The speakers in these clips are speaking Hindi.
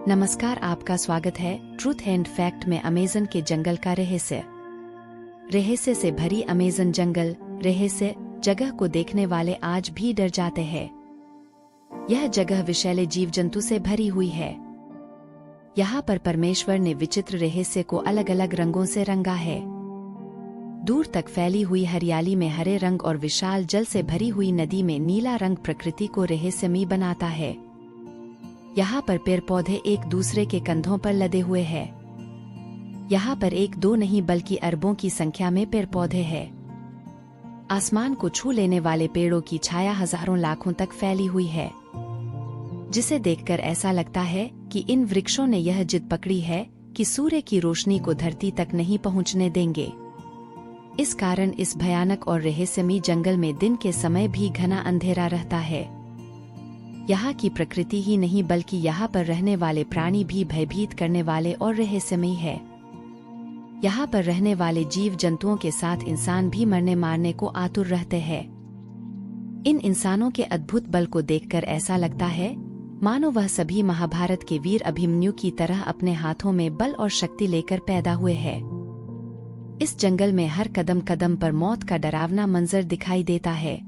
नमस्कार, आपका स्वागत है ट्रूथ एंड फैक्ट में। अमेज़न के जंगल का रहस्य। रहस्य से भरी अमेज़न जंगल। रहस्य जगह को देखने वाले आज भी डर जाते हैं। यह जगह विषैले जीव जंतु से भरी हुई है। यहाँ पर परमेश्वर ने विचित्र रहस्य को अलग अलग रंगों से रंगा है। दूर तक फैली हुई हरियाली में हरे रंग और विशाल जल से भरी हुई नदी में नीला रंग प्रकृति को रहस्यमयी बनाता है। यहाँ पर पेड़ पौधे एक दूसरे के कंधों पर लदे हुए हैं। यहाँ पर एक दो नहीं बल्कि अरबों की संख्या में पेड़ पौधे हैं। आसमान को छू लेने वाले पेड़ों की छाया हजारों लाखों तक फैली हुई है, जिसे देखकर ऐसा लगता है कि इन वृक्षों ने यह जिद पकड़ी है कि सूर्य की रोशनी को धरती तक नहीं पहुँचने देंगे। इस कारण इस भयानक और रहस्यमयी जंगल में दिन के समय भी घना अंधेरा रहता है। यहाँ की प्रकृति ही नहीं बल्कि यहाँ पर रहने वाले प्राणी भी भयभीत करने वाले और रहस्यमयी है। यहाँ पर रहने वाले जीव जंतुओं के साथ इंसान भी मरने मारने को आतुर रहते हैं। इन इंसानों के अद्भुत बल को देखकर ऐसा लगता है मानो वह सभी महाभारत के वीर अभिमन्यु की तरह अपने हाथों में बल और शक्ति लेकर पैदा हुए हैं। इस जंगल में हर कदम कदम पर मौत का डरावना मंजर दिखाई देता है।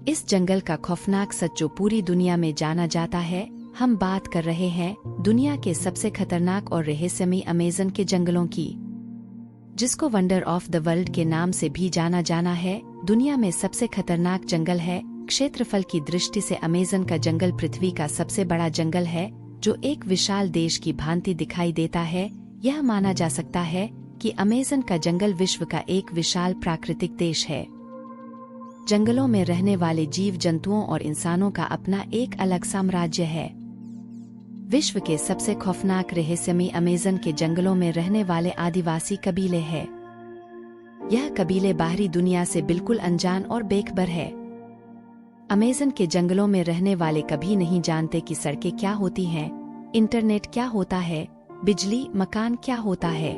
इस जंगल का खौफनाक सच जो पूरी दुनिया में जाना जाता है। हम बात कर रहे हैं दुनिया के सबसे खतरनाक और रहस्यमयी अमेज़न के जंगलों की, जिसको वंडर ऑफ द वर्ल्ड के नाम से भी जाना है। दुनिया में सबसे खतरनाक जंगल है। क्षेत्रफल की दृष्टि से अमेज़न का जंगल पृथ्वी का सबसे बड़ा जंगल है, जो एक विशाल देश की भांति दिखाई देता है। यह माना जा सकता है कि अमेज़न का जंगल विश्व का एक विशाल प्राकृतिक देश है। जंगलों में रहने वाले जीव जंतुओं और इंसानों का अपना एक अलग साम्राज्य है। विश्व के सबसे खौफनाक रहस्यमयी अमेज़न के जंगलों में रहने वाले आदिवासी कबीले हैं। यह कबीले बाहरी दुनिया से बिल्कुल अनजान और बेखबर है। अमेज़न के जंगलों में रहने वाले कभी नहीं जानते कि सड़कें क्या होती हैं, इंटरनेट क्या होता है, बिजली मकान क्या होता है।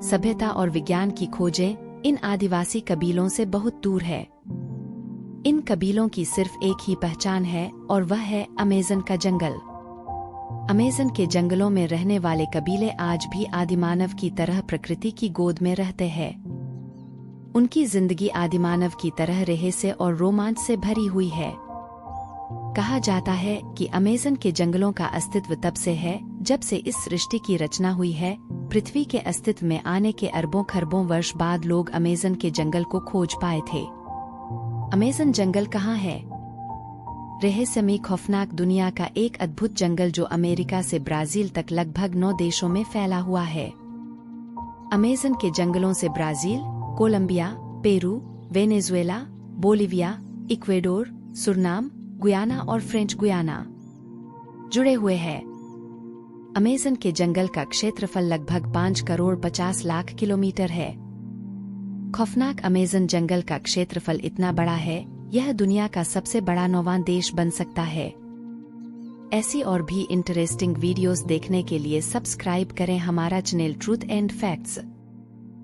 सभ्यता और विज्ञान की खोजें इन आदिवासी कबीलों से बहुत दूर है। इन कबीलों की सिर्फ एक ही पहचान है और वह है अमेज़न का जंगल। अमेज़न के जंगलों में रहने वाले कबीले आज भी आदिमानव की तरह प्रकृति की गोद में रहते हैं। उनकी जिंदगी आदिमानव की तरह रहस्य और रोमांच से भरी हुई है। कहा जाता है कि अमेज़न के जंगलों का अस्तित्व तब से है जब से इस सृष्टि की रचना हुई है। पृथ्वी के अस्तित्व में आने के अरबों खरबों वर्ष बाद लोग अमेज़न के जंगल को खोज पाए थे। अमेज़न जंगल कहाँ है? रहस्यमयी खौफनाक दुनिया का एक अद्भुत जंगल जो अमेरिका से ब्राजील तक लगभग 9 देशों में फैला हुआ है। अमेज़न के जंगलों से Brazil, Colombia, Peru, Venezuela, Bolivia, Ecuador, Suriname, Guyana और फ्रेंच गुयाना जुड़े हुए हैं। अमेज़न के जंगल का क्षेत्रफल लगभग 5 करोड़ 50 लाख किलोमीटर है। खौफनाक अमेज़न जंगल का क्षेत्रफल इतना बड़ा है, यह दुनिया का सबसे बड़ा 9वां देश बन सकता है। ऐसी और भी इंटरेस्टिंग वीडियोस देखने के लिए सब्सक्राइब करें हमारा चैनल ट्रूथ एंड फैक्ट्स।